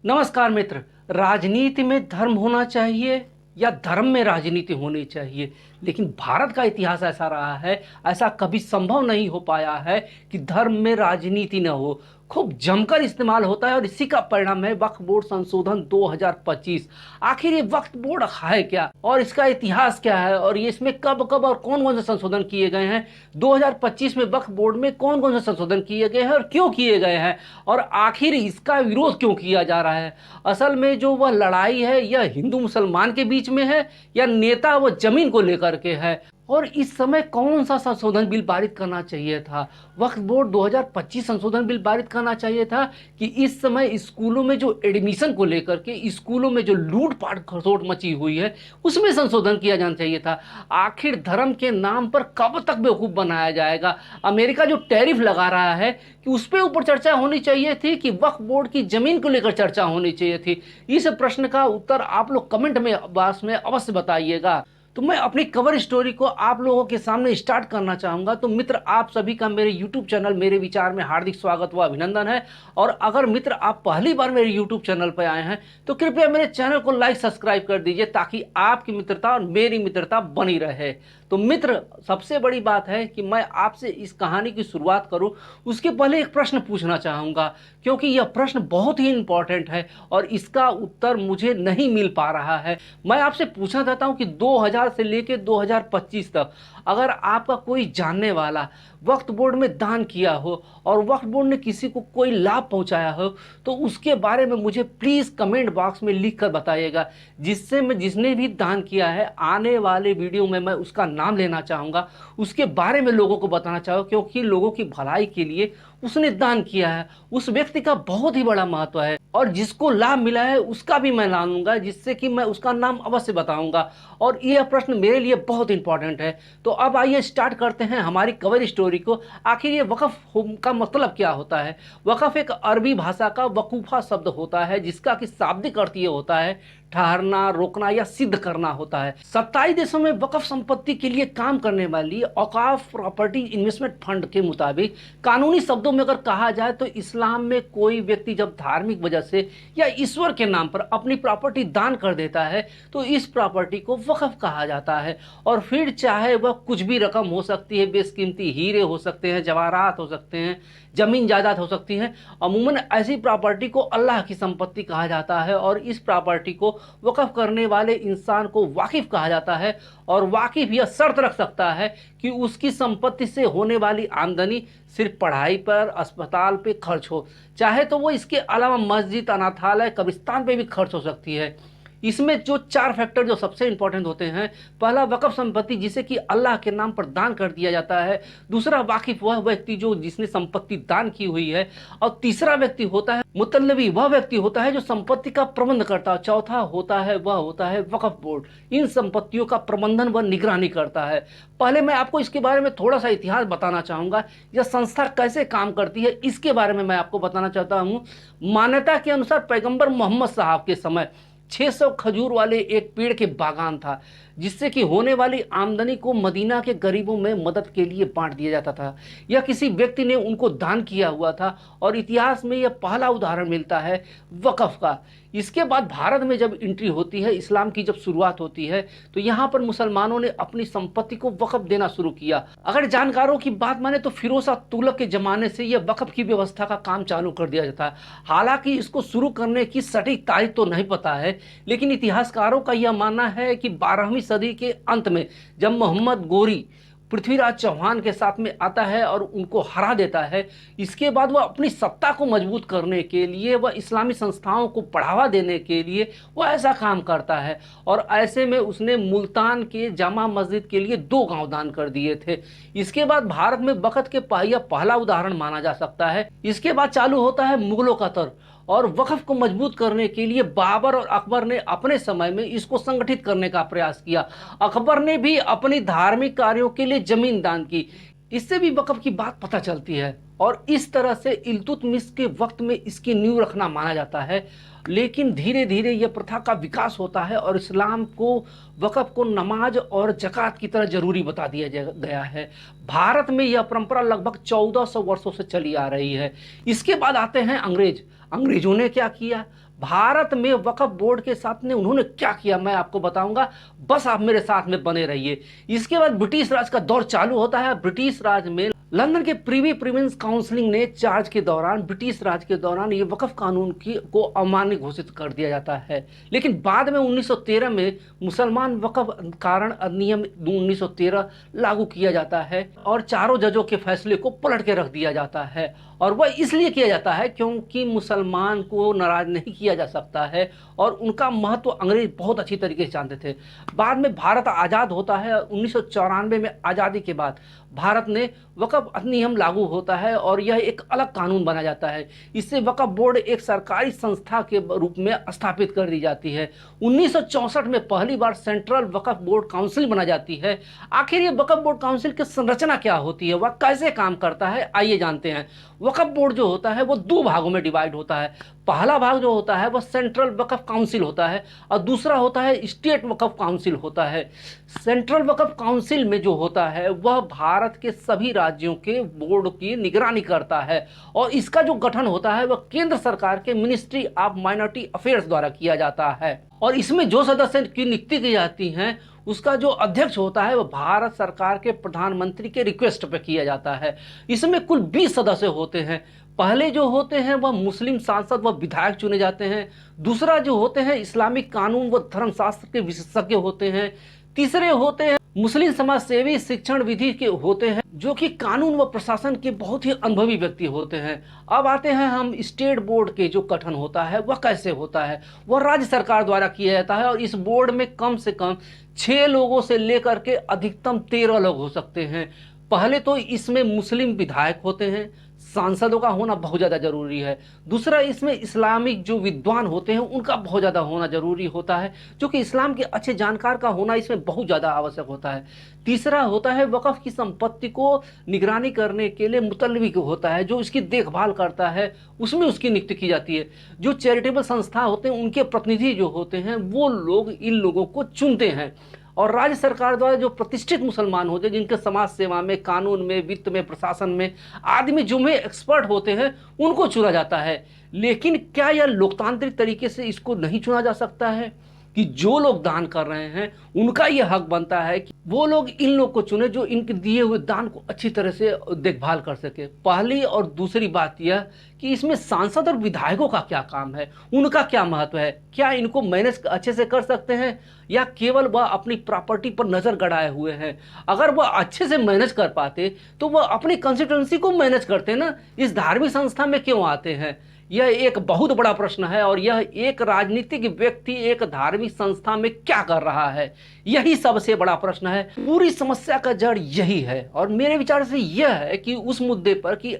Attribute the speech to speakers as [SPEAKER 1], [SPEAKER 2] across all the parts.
[SPEAKER 1] नमस्कार मित्र। राजनीति में धर्म होना चाहिए या धर्म में राजनीति होनी चाहिए, लेकिन भारत का इतिहास ऐसा रहा है, ऐसा कभी संभव नहीं हो पाया है कि धर्म में राजनीति न हो। खूब जमकर इस्तेमाल होता है और इसी का परिणाम है वक्फ बोर्ड संशोधन 2025। आखिर ये वक्फ बोर्ड है क्या और इसका इतिहास क्या है और ये इसमें कब कब और कौन कौन से संशोधन किए गए हैं? 2025 में वक्फ बोर्ड में कौन कौन से संशोधन किए गए हैं और क्यों किए गए हैं, और आखिर इसका विरोध क्यों किया जा रहा है? असल में जो वह लड़ाई है यह हिंदू मुसलमान के बीच में है या नेता व जमीन को लेकर के है? और इस समय कौन सा संशोधन बिल पारित करना चाहिए था? वक्फ बोर्ड 2025 संशोधन बिल पारित करना चाहिए था कि इस समय स्कूलों में जो एडमिशन को लेकर के स्कूलों में जो लूटपाट खसोट मची हुई है उसमें संशोधन किया जाना चाहिए था? आखिर धर्म के नाम पर कब तक बेवकूफ़ बनाया जाएगा? अमेरिका जो टैरिफ लगा रहा है कि उस पर ऊपर चर्चा होनी चाहिए थी कि वक्फ बोर्ड की जमीन को लेकर चर्चा होनी चाहिए थी? इस प्रश्न का उत्तर आप लोग कमेंट में बॉक्स में अवश्य बताइएगा। तो मैं अपनी कवर स्टोरी को आप लोगों के सामने स्टार्ट करना चाहूँगा। तो मित्र, आप सभी का मेरे यूट्यूब चैनल मेरे विचार में हार्दिक स्वागत व अभिनंदन है। और अगर मित्र आप पहली बार मेरे यूट्यूब चैनल पर आए हैं तो कृपया मेरे चैनल को लाइक सब्सक्राइब कर दीजिए ताकि आपकी मित्रता और मेरी मित्रता बनी रहे। तो मित्र, सबसे बड़ी बात है कि मैं आपसे इस कहानी की शुरुआत करूं उसके पहले एक प्रश्न पूछना चाहूँगा, क्योंकि यह प्रश्न बहुत ही इम्पोर्टेंट है और इसका उत्तर मुझे नहीं मिल पा रहा है। मैं आपसे पूछना चाहता हूं कि 2000 से लेकर 2025 तक अगर आपका कोई जानने वाला वक्फ बोर्ड में दान किया हो और वक्फ बोर्ड ने किसी को कोई लाभ पहुंचाया हो तो उसके बारे में मुझे प्लीज़ कमेंट बॉक्स में लिख कर बताइएगा, जिससे मैं जिसने भी दान किया है आने वाले वीडियो में मैं उसका नाम लेना चाहूँगा, उसके बारे में लोगों को बताना चाहूँगा, क्योंकि लोगों की भलाई के लिए उसने दान किया है। उस व्यक्ति का बहुत ही बड़ा महत्व है और जिसको लाभ मिला है उसका भी मैं नाम लूँगा, जिससे कि मैं उसका नाम अवश्य बताऊँगा। और यह प्रश्न मेरे लिए बहुत इंपॉर्टेंट है। तो अब आइए स्टार्ट करते हैं हमारी कवर स्टोरी को। आखिर ये वक़्फ़ का मतलब क्या होता है? वक़्फ़ एक अरबी भाषा का वकूफ़ा शब्द होता है जिसका कि शाब्दिक अर्थ ये होता है ठहरना, रोकना या सिद्ध करना होता है। 27 देशों में वक़्फ़ संपत्ति के लिए काम करने वाली औक़ाफ़ प्रॉपर्टी इन्वेस्टमेंट फंड के मुताबिक कानूनी शब्दों में अगर कहा जाए तो इस्लाम में कोई व्यक्ति जब धार्मिक वजह से या ईश्वर के नाम पर अपनी प्रॉपर्टी दान कर देता है तो इस प्रॉपर्टी को वक़्फ़ कहा जाता है। और फिर चाहे वह कुछ भी रकम हो सकती है, बेशकीमती हीरे हो सकते हैं, जवाहरात हो सकते हैं, ज़मीन जायदाद हो सकती हैं। अमूमन ऐसी प्रॉपर्टी को अल्लाह की संपत्ति कहा जाता है और इस प्रॉपर्टी को वक़्फ़ करने वाले इंसान को वाकिफ़ कहा जाता है। और वाकिफ़ यह शर्त रख सकता है कि उसकी संपत्ति से होने वाली आमदनी सिर्फ पढ़ाई पर, अस्पताल पे खर्च हो, चाहे तो वो इसके अलावा मस्जिद, अनाथालय, कब्रिस्तान पे भी खर्च हो सकती है। इसमें जो 4 फैक्टर जो सबसे इंपॉर्टेंट होते हैं, पहला वक़्फ़ संपत्ति जिसे कि अल्लाह के नाम पर दान कर दिया जाता है, दूसरा वाकिफ़ वह व्यक्ति जो जिसने संपत्ति दान की हुई है, और तीसरा व्यक्ति होता है मुतल्लबी, वह व्यक्ति होता है जो संपत्ति का प्रबंध करता है, चौथा होता है वह होता है वक़्फ़ बोर्ड, इन संपत्तियों का प्रबंधन व निगरानी करता है। पहले मैं आपको इसके बारे में थोड़ा सा इतिहास बताना चाहूँगा, यह संस्था कैसे काम करती है इसके बारे में मैं आपको बताना चाहता हूँ। मान्यता के अनुसार पैगंबर मोहम्मद साहब के समय 600 खजूर वाले एक पेड़ के बागान था जिससे कि होने वाली आमदनी को मदीना के गरीबों में मदद के लिए बांट दिया जाता था। यह किसी व्यक्ति ने उनको दान किया हुआ था और इतिहास में यह पहला उदाहरण मिलता है वक़्फ़ का। इसके बाद भारत में जब एंट्री होती है, इस्लाम की जब शुरुआत होती है, तो यहाँ पर मुसलमानों ने अपनी संपत्ति को वक़्फ़ देना शुरू किया। अगर जानकारों की बात माने तो फिरोज शाह तुगलक के ज़माने से यह वक़्फ़ की व्यवस्था का काम चालू कर दिया जाता है। हालांकि इसको शुरू करने की सटीक तारीख तो नहीं पता है, लेकिन इतिहासकारों का यह मानना है कि 12वीं सदी के अंत में जब मोहम्मद गोरी पृथ्वीराज चौहान के साथ में आता है और उनको हरा देता है, इसके बाद वह अपनी सत्ता को मजबूत करने के लिए, वह इस्लामी संस्थाओं को बढ़ावा देने के लिए वह ऐसा काम करता है। और ऐसे में उसने मुल्तान के जामा मस्जिद के लिए 2 गांव दान कर दिए थे। इसके बाद भारत में वक़्फ़ के पहला उदाहरण माना जा सकता है। इसके बाद चालू होता है मुगलों का दौर और वक़्फ़ को मजबूत करने के लिए बाबर और अकबर ने अपने समय में इसको संगठित करने का प्रयास किया। अकबर ने भी अपनी धार्मिक कार्यों के लिए जमीन दान की। इससे भी वक़्फ़ की बात पता चलती है और इस तरह से इल्तुतमिश के वक्त में इसकी नींव रखना माना जाता है। लेकिन धीरे धीरे यह प्रथा का विकास होता है और इस्लाम को वक़्फ़ को नमाज और ज़कात की तरह ज़रूरी बता दिया गया है। भारत में यह परंपरा लगभग 1400 वर्षों से चली आ रही है। इसके बाद आते हैं अंग्रेज। अंग्रेजों ने क्या किया, भारत में वक्फ बोर्ड के साथ ने उन्होंने क्या किया, मैं आपको बताऊंगा। बस आप मेरे साथ में बने रहिए। इसके बाद ब्रिटिश राज का दौर चालू होता है। ब्रिटिश राज में लंदन के प्रीवी प्रीवेंस काउंसिलिंग ने चार्ज के दौरान, ब्रिटिश राज के दौरान, ये वक्फ कानून को अमान्य घोषित कर दिया जाता है। लेकिन बाद में 1913 में मुसलमान वक्फ कारण अधिनियम 1913 लागू किया जाता है और चारों जजों के फैसले को पलट के रख दिया जाता है। और वह इसलिए किया जाता है क्योंकि मुसलमान को नाराज नहीं किया जा सकता है और उनका महत्व अंग्रेज बहुत अच्छी तरीके से जानते थे। बाद में भारत आज़ाद होता है। 1994 में आज़ादी के बाद भारत ने वक्फ अधिनियम लागू होता है और यह एक अलग कानून बना जाता है। इससे वक्फ बोर्ड एक सरकारी संस्था के रूप में स्थापित कर दी जाती है। 1964 में पहली बार सेंट्रल वक्फ बोर्ड काउंसिल बना जाती है। आखिर ये वक्फ बोर्ड काउंसिल की संरचना क्या होती है, वह कैसे काम करता है, आइए जानते हैं। वक्फ बोर्ड जो होता है वो दो भागों में डिवाइड होता है। पहला भाग जो होता है वह सेंट्रल वक्फ काउंसिल होता है और दूसरा होता है स्टेट वक्फ काउंसिल होता है। सेंट्रल वक्फ काउंसिल में जो होता है वह भारत के सभी राज्यों के बोर्ड की निगरानी करता है और इसका जो गठन होता है वह केंद्र सरकार के मिनिस्ट्री ऑफ माइनॉरिटी अफेयर्स द्वारा किया जाता है। और इसमें जो सदस्य की नियुक्ति की जाती हैं उसका जो अध्यक्ष होता है वह भारत सरकार के प्रधानमंत्री के रिक्वेस्ट पर किया जाता है। इसमें कुल 20 सदस्य होते हैं। पहले जो होते हैं वह मुस्लिम सांसद व विधायक चुने जाते हैं। दूसरा जो होते हैं इस्लामिक कानून व धर्मशास्त्र के विशेषज्ञ होते हैं। तीसरे होते हैं मुस्लिम समाज सेवी शिक्षण विधि के होते हैं जो कि कानून व प्रशासन के बहुत ही अनुभवी व्यक्ति होते हैं। अब आते हैं हम स्टेट बोर्ड के जो गठन होता है वह कैसे होता है। वह राज्य सरकार द्वारा किया जाता है और इस बोर्ड में कम से कम 6 लोगों से लेकर के अधिकतम 13 लोग हो सकते हैं। पहले तो इसमें मुस्लिम विधायक होते हैं, सांसदों का होना बहुत ज़्यादा जरूरी है। दूसरा इसमें इस्लामिक जो विद्वान होते हैं उनका बहुत ज़्यादा होना जरूरी होता है, जो कि इस्लाम के अच्छे जानकार का होना इसमें बहुत ज़्यादा आवश्यक होता है। तीसरा होता है वक्फ की संपत्ति को निगरानी करने के लिए मुतल्लिक होता है, जो इसकी देखभाल करता है, उसमें उसकी नियुक्ति की जाती है। जो चैरिटेबल संस्था होते हैं उनके प्रतिनिधि जो होते हैं वो लोग इन लोगों को चुनते हैं और राज्य सरकार द्वारा जो प्रतिष्ठित मुसलमान होते हैं जिनके समाज सेवा में, कानून में, वित्त में, प्रशासन में आदि में जो में एक्सपर्ट होते हैं उनको चुना जाता है। लेकिन क्या यह लोकतांत्रिक तरीके से इसको नहीं चुना जा सकता है कि जो लोग दान कर रहे हैं उनका यह हक बनता है कि वो लोग इन लोग को चुने जो इनके दिए हुए दान को अच्छी तरह से देखभाल कर सके। पहली और दूसरी बात यह कि इसमें सांसद और विधायकों का क्या काम है, उनका क्या महत्व है, क्या इनको मैनेज अच्छे से कर सकते हैं या केवल वह अपनी प्रॉपर्टी पर नजर गड़ाए हुए हैं। अगर वह अच्छे से मैनेज कर पाते तो वह अपनी कंस्टिट्यूंसी को मैनेज करते ना, इस धार्मिक संस्था में क्यों आते हैं। यह एक बहुत बड़ा प्रश्न है और यह एक राजनीतिक व्यक्ति एक धार्मिक संस्था में क्या कर रहा है, यही सबसे बड़ा प्रश्न है। पूरी समस्या का जड़ यही है और मेरे विचार से यह है कि उस मुद्दे पर कि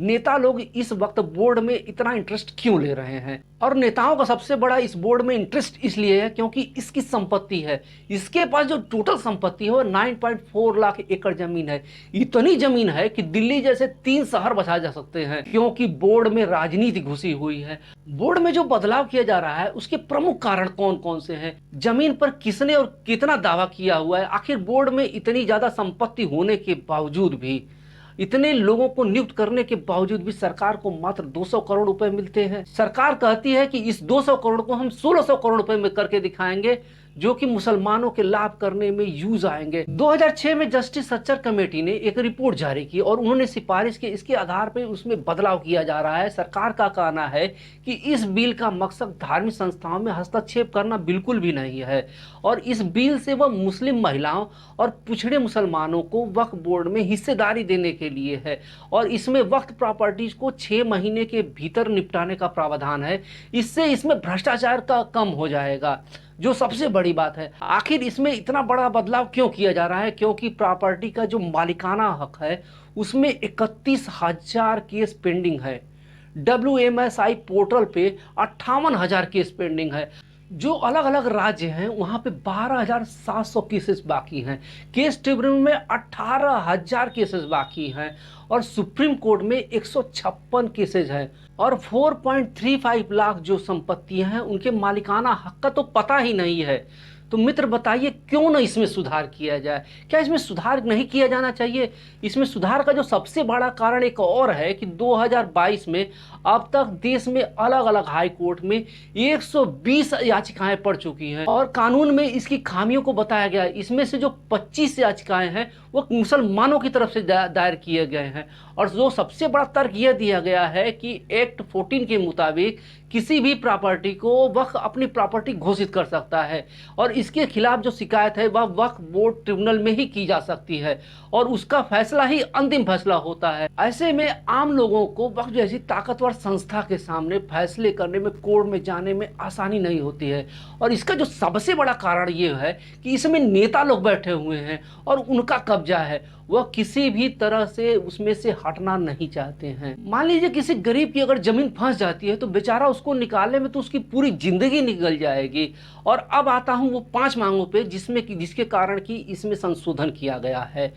[SPEAKER 1] नेता लोग इस वक्त बोर्ड में इतना इंटरेस्ट क्यों ले रहे हैं। और नेताओं का सबसे बड़ा इस बोर्ड में इंटरेस्ट इसलिए है क्योंकि इसकी संपत्ति है। इसके पास जो टोटल संपत्ति है वो 9.4 लाख एकड़ जमीन है। इतनी जमीन है कि दिल्ली जैसे 3 शहर बसाए जा सकते हैं, क्योंकि बोर्ड में राजनीति घुसी हुई है। बोर्ड में जो बदलाव किया जा रहा है उसके प्रमुख कारण कौन कौन से हैं, जमीन पर किसने और कितना दावा किया हुआ है। आखिर बोर्ड में इतनी ज्यादा संपत्ति होने के बावजूद भी, इतने लोगों को नियुक्त करने के बावजूद भी सरकार को मात्र 200 करोड़ रुपए मिलते हैं। सरकार कहती है कि इस 200 करोड़ को हम 1600 करोड़ रुपए में करके दिखाएंगे जो कि मुसलमानों के लाभ करने में यूज आएंगे। 2006 में जस्टिस सच्चर कमेटी ने एक रिपोर्ट जारी की और उन्होंने सिफारिश की, इसके आधार पर उसमें बदलाव किया जा रहा है। सरकार का कहना है कि इस बिल का मकसद धार्मिक संस्थाओं में हस्तक्षेप करना बिल्कुल भी नहीं है और इस बिल से वह मुस्लिम महिलाओं और पिछड़े मुसलमानों को वक्फ बोर्ड में हिस्सेदारी देने के लिए है और इसमें वक्फ प्रॉपर्टीज को 6 महीने के भीतर निपटाने का प्रावधान है। इससे इसमें भ्रष्टाचार का कम हो जाएगा, जो सबसे बड़ी बात है। आखिर इसमें इतना बड़ा बदलाव क्यों किया जा रहा है, क्योंकि प्रॉपर्टी का जो मालिकाना हक है उसमें 31,000 केस पेंडिंग है। WMSI पोर्टल पे 58,000 केस पेंडिंग है। जो अलग अलग राज्य हैं वहाँ पे 12,700 केसेस बाकी हैं। केस ट्रिब्यूनल में 18,000 केसेस बाकी हैं और सुप्रीम कोर्ट में 156 केसेस हैं और 4.35 लाख जो संपत्तियां हैं उनके मालिकाना हक का तो पता ही नहीं है। तो मित्र बताइए क्यों ना इसमें सुधार किया जाए? क्या इसमें सुधार नहीं किया जाना चाहिए? इसमें सुधार का जो सबसे बड़ा कारण एक और है कि 2022 में अब तक देश में अलग-अलग हाई कोर्ट में 120 याचिकाएं पड़ चुकी हैं और कानून में इसकी खामियों को बताया गया है। इसमें से जो 25 याचिकाएं हैं वो मुसलमानों की तरफ से दायर किए गए हैं और जो सबसे बड़ा तर्क यह दिया गया है कि एक्ट 14 के मुताबिक किसी भी प्रॉपर्टी को वक्फ अपनी प्रॉपर्टी घोषित कर सकता है और इसके खिलाफ जो शिकायत है वह वक्फ बोर्ड ट्रिब्यूनल में ही की जा सकती है और उसका फैसला ही अंतिम फैसला होता है। ऐसे में आम लोगों को वक्फ जैसी ताकतवर संस्था के सामने फैसले करने में, कोर्ट में जाने में आसानी नहीं होती है और इसका जो सबसे बड़ा कारण ये है कि इसमें नेता लोग बैठे हुए हैं और उनका कब्जा है, वह किसी भी तरह से उसमें से हटना नहीं चाहते हैं। मान लीजिए किसी गरीब की अगर जमीन फंस जाती है तो बेचारा उसको निकालने में तो उसकी पूरी जिंदगी निकल जाएगी। और अब आता हूं वो 5 मांगों पे जिसके कारण कि इसमें संशोधन किया गया है।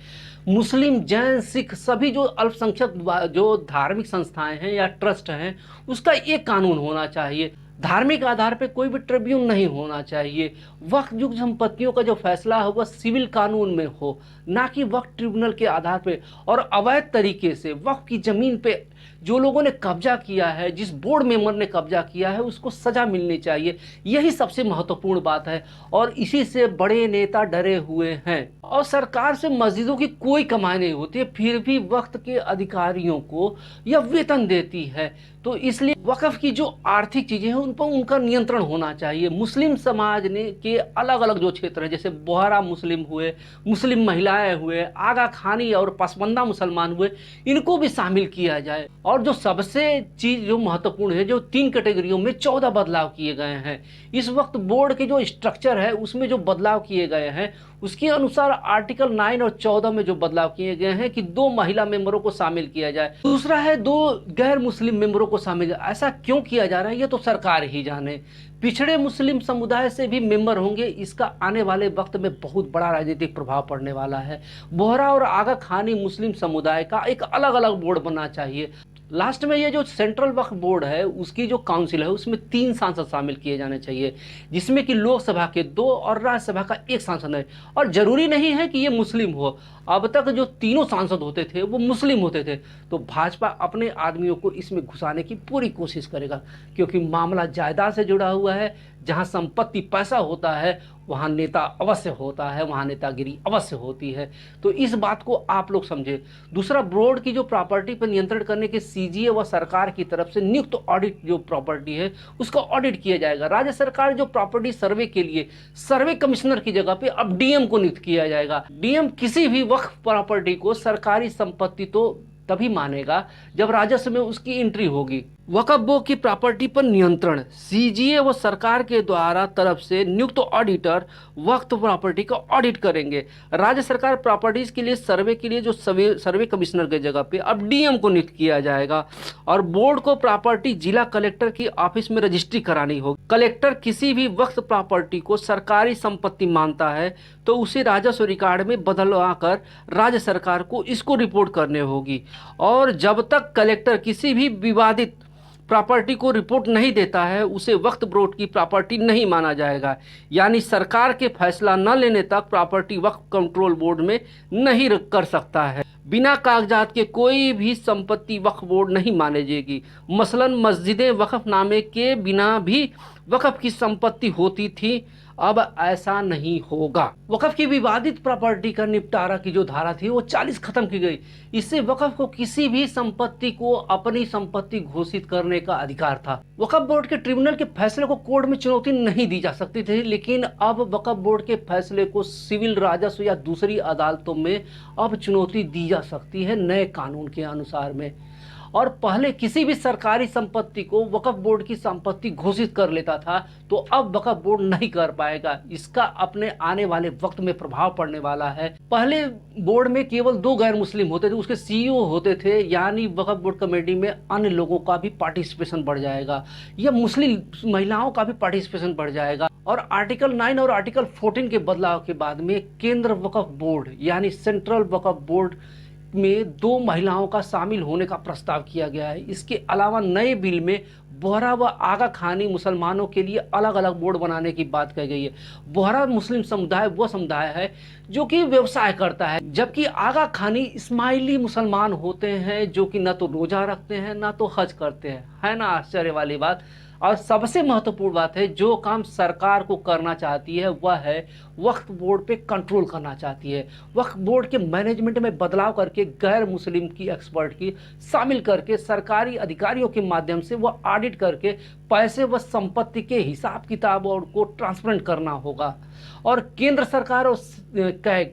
[SPEAKER 1] मुस्लिम, जैन, सिख सभी जो अल्पसंख्यक जो धार्मिक संस्थाएं हैं या ट्रस्ट हैं उसका एक कानून होना चाहिए। धार्मिक आधार पे कोई भी ट्रिब्यूनल नहीं होना चाहिए। वक्फ युक्त संपत्तियों का जो फैसला हो वह सिविल कानून में हो, ना कि वक्फ ट्रिब्यूनल के आधार पे। और अवैध तरीके से वक्फ की जमीन पे जो लोगों ने कब्जा किया है, जिस बोर्ड मेंबर ने कब्जा किया है, उसको सजा मिलनी चाहिए। यही सबसे महत्वपूर्ण बात है और इसी से बड़े नेता डरे हुए हैं। और सरकार से मस्जिदों की कोई कमाई नहीं होती है, फिर भी वक्फ के अधिकारियों को यह वेतन देती है। तो इसलिए वक्फ की जो आर्थिक चीजें हैं उन पर उनका नियंत्रण होना चाहिए। मुस्लिम समाज ने के अलग अलग जो क्षेत्र हैं, जैसे बोहरा मुस्लिम हुए, मुस्लिम महिलाएं हुए, आगा खानी और पसमंदा मुसलमान हुए, इनको भी शामिल किया जाए। और जो सबसे चीज जो महत्वपूर्ण है, जो 3 कैटेगरियों में 14 बदलाव किए गए हैं। इस वक्त बोर्ड के जो स्ट्रक्चर है उसमें जो बदलाव किए गए हैं उसके अनुसार आर्टिकल 9 और 14 में जो बदलाव किए गए हैं कि 2 महिला मेंबरों को शामिल किया जाए, दूसरा है 2 गैर मुस्लिम मेंबरों को शामिल। ऐसा क्यों किया जा रहा है ये तो सरकार ही जाने। पिछड़े मुस्लिम समुदाय से भी मेंबर होंगे, इसका आने वाले वक्त में बहुत बड़ा राजनीतिक प्रभाव पड़ने वाला है। बोहरा और आगा खानी मुस्लिम समुदाय का एक अलग अलग बोर्ड बनना चाहिए। लास्ट में ये जो सेंट्रल वक्फ बोर्ड है उसकी जो काउंसिल है उसमें 3 सांसद शामिल किए जाने चाहिए, जिसमें कि लोकसभा के 2 और राज्यसभा का 1 सांसद है। और जरूरी नहीं है कि ये मुस्लिम हो, अब तक जो तीनों सांसद होते थे वो मुस्लिम होते थे। तो भाजपा अपने आदमियों को इसमें घुसाने की पूरी कोशिश करेगा, क्योंकि मामला जायदाद से जुड़ा हुआ है। जहां संपत्ति पैसा होता है वहां नेता अवश्य होता है, वहां नेतागिरी अवश्य होती है। तो इस बात को आप लोग समझे। दूसरा, बोर्ड की जो प्रॉपर्टी पर नियंत्रण करने के सीजीए व सरकार की तरफ से नियुक्त ऑडिट जो प्रॉपर्टी है उसका ऑडिट किया जाएगा। राज्य सरकार जो प्रॉपर्टी सर्वे के लिए सर्वे कमिश्नर की जगह पे अब डीएम को नियुक्त किया जाएगा। डीएम किसी भी वक्फ प्रॉपर्टी को सरकारी संपत्ति तो तभी मानेगा जब राजस्व में उसकी एंट्री होगी। वक्फ बोर्ड की प्रॉपर्टी पर नियंत्रण सीजीए व सरकार के द्वारा तरफ से नियुक्त ऑडिटर वक्फ प्रॉपर्टी का ऑडिट करेंगे। राज्य सरकार प्रॉपर्टीज के लिए सर्वे के लिए जो सर्वे कमिश्नर के जगह पे अब डीएम को नियुक्त किया जाएगा। और बोर्ड को प्रॉपर्टी जिला कलेक्टर की ऑफिस में रजिस्ट्री करानी होगी। कलेक्टर किसी भी वक्फ प्रॉपर्टी को सरकारी संपत्ति मानता है तो उसे राजस्व रिकॉर्ड में बदलवा कर राज्य सरकार को इसको रिपोर्ट करने होगी। और जब तक कलेक्टर किसी भी विवादित प्रॉपर्टी को रिपोर्ट नहीं देता है उसे वक्फ बोर्ड की प्रॉपर्टी नहीं माना जाएगा। यानी सरकार के फैसला न लेने तक प्रॉपर्टी वक्फ कंट्रोल बोर्ड में नहीं कर सकता है। बिना कागजात के कोई भी संपत्ति वक्फ बोर्ड नहीं मानी जाएगी। मसलन मस्जिदें वक्फनामे के बिना भी वक्फ की संपत्ति होती थी, अब ऐसा नहीं होगा। वक्फ की विवादित प्रॉपर्टी का निपटारा की जो धारा थी वो 40 खत्म की गई। इससे वक्फ को किसी भी संपत्ति को अपनी संपत्ति घोषित करने का अधिकार था। वक्फ बोर्ड के ट्रिब्यूनल के फैसले को कोर्ट में चुनौती नहीं दी जा सकती थी, लेकिन अब वक्फ बोर्ड के फैसले को सिविल, राजस्व या दूसरी अदालतों में अब चुनौती दी जा सकती है नए कानून के अनुसार में। और पहले किसी भी सरकारी संपत्ति को वक्फ बोर्ड की संपत्ति घोषित कर लेता था, तो अब वक्फ बोर्ड नहीं कर पाएगा। इसका अपने आने वाले वक्त में प्रभाव पड़ने वाला है। पहले बोर्ड में केवल 2 गैर मुस्लिम होते थे, उसके सीईओ होते थे, यानी वक्फ बोर्ड कमेटी में अन्य लोगों का भी पार्टिसिपेशन बढ़ जाएगा, या मुस्लिम महिलाओं का भी पार्टिसिपेशन बढ़ जाएगा। और आर्टिकल 9 और आर्टिकल 14 के बदलाव के बाद में केंद्र वक्फ बोर्ड यानी सेंट्रल वक्फ बोर्ड में 2 महिलाओं का शामिल होने का प्रस्ताव किया गया है। इसके अलावा नए बिल में बोहरा व आगा खानी मुसलमानों के लिए अलग अलग बोर्ड बनाने की बात कही गई है। बोहरा मुस्लिम समुदाय वो समुदाय है जो कि व्यवसाय करता है, जबकि आगा खानी इस्माइली मुसलमान होते हैं जो कि न तो रोजा रखते हैं न तो हज करते हैं। है ना आश्चर्य वाली बात। और सबसे महत्वपूर्ण बात है, जो काम सरकार को करना चाहती है वह है वक्फ बोर्ड पे कंट्रोल करना चाहती है। वक्फ बोर्ड के मैनेजमेंट में बदलाव करके गैर मुस्लिम की एक्सपर्ट की शामिल करके सरकारी अधिकारियों के माध्यम से वह ऑडिट करके पैसे व संपत्ति के हिसाब किताब और को ट्रांसपेरेंट करना होगा। और केंद्र सरकार और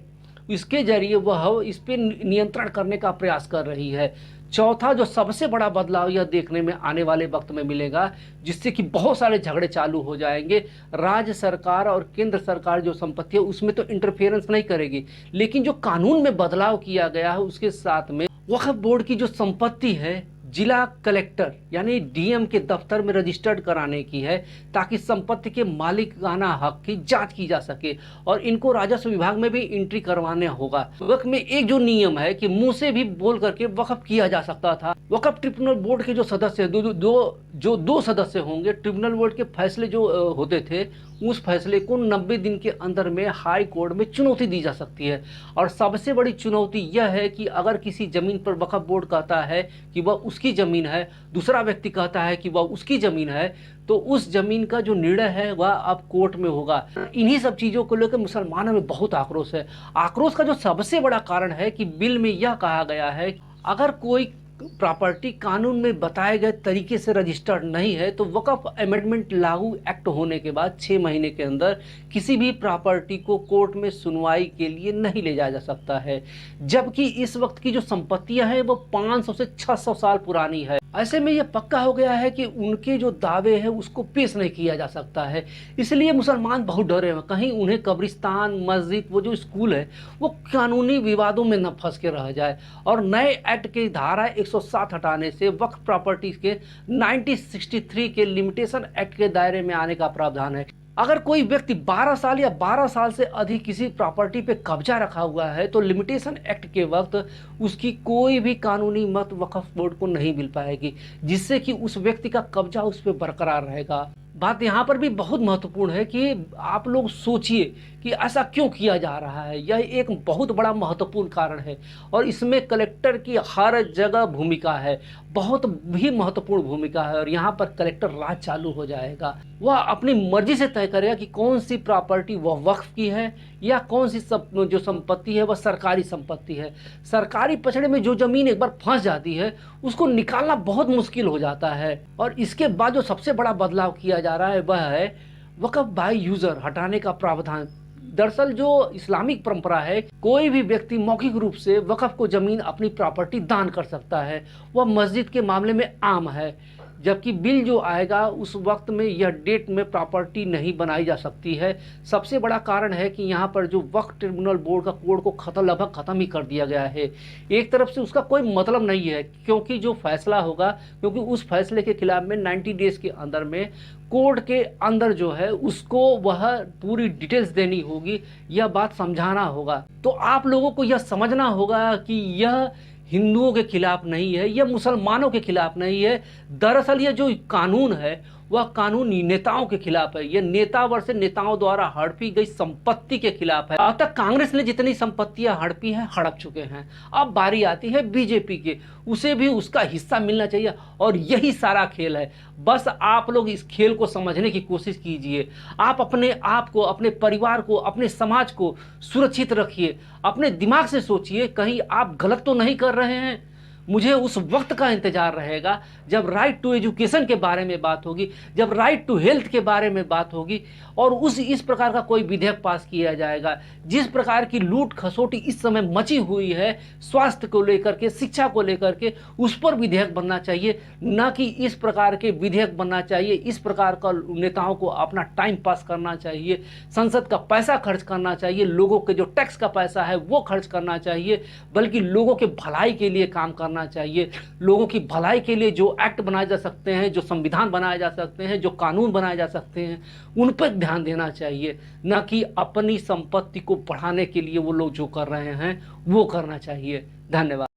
[SPEAKER 1] इसके जरिए वह इस पर नियंत्रण करने का प्रयास कर रही है। चौथा जो सबसे बड़ा बदलाव यह देखने में आने वाले वक्त में मिलेगा, जिससे कि बहुत सारे झगड़े चालू हो जाएंगे। राज्य सरकार और केंद्र सरकार जो संपत्ति है उसमें तो इंटरफेरेंस नहीं करेगी, लेकिन जो कानून में बदलाव किया गया है उसके साथ में वक्फ बोर्ड की जो संपत्ति है जिला कलेक्टर यानी डीएम के दफ्तर में रजिस्टर्ड कराने की है, ताकि संपत्ति के मालिकाना हक की जांच की जा सके और इनको राजस्व विभाग में भी एंट्री करवाने होगा। वक्फ में एक जो नियम है कि मुंह से भी बोल करके वक्फ किया जा सकता था। वक्फ ट्रिब्यूनल बोर्ड के जो सदस्य दो सदस्य होंगे, ट्रिब्यूनल बोर्ड के फैसले जो होते थे उस फैसले को 90 दिन के अंदर में हाई कोर्ट में चुनौती दी जा सकती है। और सबसे बड़ी चुनौती यह है कि अगर किसी जमीन पर वक्फ बोर्ड कहता है कि वह उसकी जमीन है, दूसरा व्यक्ति कहता है कि वह उसकी जमीन है, तो उस जमीन का जो निर्णय है वह अब कोर्ट में होगा। इन्हीं सब चीज़ों को लेकर मुसलमानों में बहुत आक्रोश है। आक्रोश का जो सबसे बड़ा कारण है कि बिल में यह कहा गया है कि अगर कोई प्रॉपर्टी कानून में बताए गए तरीके से रजिस्टर्ड नहीं है तो वक्फ अमेंडमेंट लागू एक्ट होने के बाद 6 महीने के अंदर किसी भी प्रॉपर्टी को कोर्ट में सुनवाई के लिए नहीं ले जाया जा सकता है। जबकि इस वक्त की जो संपत्तियां हैं वो 500 से 600 साल पुरानी है। ऐसे में यह पक्का हो गया है कि उनके जो दावे हैं उसको पेश नहीं किया जा सकता है। इसलिए मुसलमान बहुत डरे हैं, कहीं उन्हें कब्रिस्तान, मस्जिद, वो जो स्कूल है वो कानूनी विवादों में न फंस के रह जाए। और नए एक्ट की धारा 107 हटाने से वक्फ प्रॉपर्टीज के 1963 के लिमिटेशन एक्ट के दायरे में आने का प्रावधान है। अगर कोई व्यक्ति 12 साल या 12 साल से अधिक किसी प्रॉपर्टी पे कब्जा रखा हुआ है तो लिमिटेशन एक्ट के वक्त उसकी कोई भी कानूनी मत वक्फ बोर्ड को नहीं मिल पाएगी, जिससे कि उस व्यक्ति का कब्जा उस पर बरकरार रहेगा। बात यहाँ पर भी बहुत महत्वपूर्ण है कि आप लोग सोचिए कि ऐसा क्यों किया जा रहा है। यह एक बहुत बड़ा महत्वपूर्ण कारण है और इसमें कलेक्टर की हर जगह भूमिका है, बहुत भी महत्वपूर्ण भूमिका है। और यहाँ पर कलेक्टर राज चालू हो जाएगा। वह अपनी मर्जी से तय करेगा कि कौन सी प्रॉपर्टी वह वक्फ की है या कौन सी जो संपत्ति है वह सरकारी संपत्ति है। सरकारी पचड़े में जो जमीन एक बार फंस जाती है उसको निकालना बहुत मुश्किल हो जाता है। और इसके बाद जो सबसे बड़ा बदलाव किया जा रहा है वह है वक्फ बाय यूजर हटाने का प्रावधान। दरअसल जो इस्लामिक परंपरा है, कोई भी व्यक्ति मौखिक रूप से वक्फ को जमीन अपनी प्रॉपर्टी दान कर सकता है, वह मस्जिद के मामले में आम है। जबकि बिल जो आएगा उस वक्त में यह डेट में प्रॉपर्टी नहीं बनाई जा सकती है। सबसे बड़ा कारण है कि यहाँ पर जो वक्फ ट्रिब्यूनल बोर्ड का कोड को लगभग ख़त्म ही कर दिया गया है। एक तरफ से उसका कोई मतलब नहीं है, क्योंकि जो फैसला होगा, क्योंकि उस फैसले के खिलाफ में 90 डेज के अंदर में कोर्ट के अंदर जो है उसको वह पूरी डिटेल्स देनी होगी, यह बात समझाना होगा। तो आप लोगों को यह समझना होगा कि यह हिंदुओं के खिलाफ नहीं है, यह मुसलमानों के खिलाफ नहीं है। दरअसल यह जो कानून है वह कानून नेताओं के खिलाफ है। यह नेता वर्ष नेताओं द्वारा हड़पी गई संपत्ति के खिलाफ है। अब तक कांग्रेस ने जितनी संपत्तियां हड़पी हैं, हड़प चुके हैं। अब बारी आती है बीजेपी के, उसे भी उसका हिस्सा मिलना चाहिए। और यही सारा खेल है। बस आप लोग इस खेल को समझने की कोशिश कीजिए। आप अपने आप को, अपने परिवार को, अपने समाज को सुरक्षित रखिए। अपने दिमाग से सोचिए कहीं आप गलत तो नहीं कर रहे हैं। मुझे उस वक्त का इंतजार रहेगा जब राइट टू एजुकेशन के बारे में बात होगी, जब राइट टू हेल्थ के बारे में बात होगी और इस प्रकार का कोई विधेयक पास किया जाएगा। जिस प्रकार की लूट खसोटी इस समय मची हुई है स्वास्थ्य को लेकर के, शिक्षा को लेकर के, उस पर विधेयक बनना चाहिए, न कि इस प्रकार के विधेयक बनना चाहिए। इस प्रकार का नेताओं को अपना टाइम पास करना चाहिए, संसद का पैसा खर्च करना चाहिए, लोगों के जो टैक्स का पैसा है वो खर्च करना चाहिए, बल्कि लोगों के भलाई के लिए काम करना चाहिए। लोगों की भलाई के लिए जो एक्ट बनाए जा सकते हैं, जो संविधान बनाए जा सकते हैं, जो कानून बनाए जा सकते हैं, उन पर ध्यान देना चाहिए, न कि अपनी संपत्ति को बढ़ाने के लिए वो लोग जो कर रहे हैं वो करना चाहिए। धन्यवाद।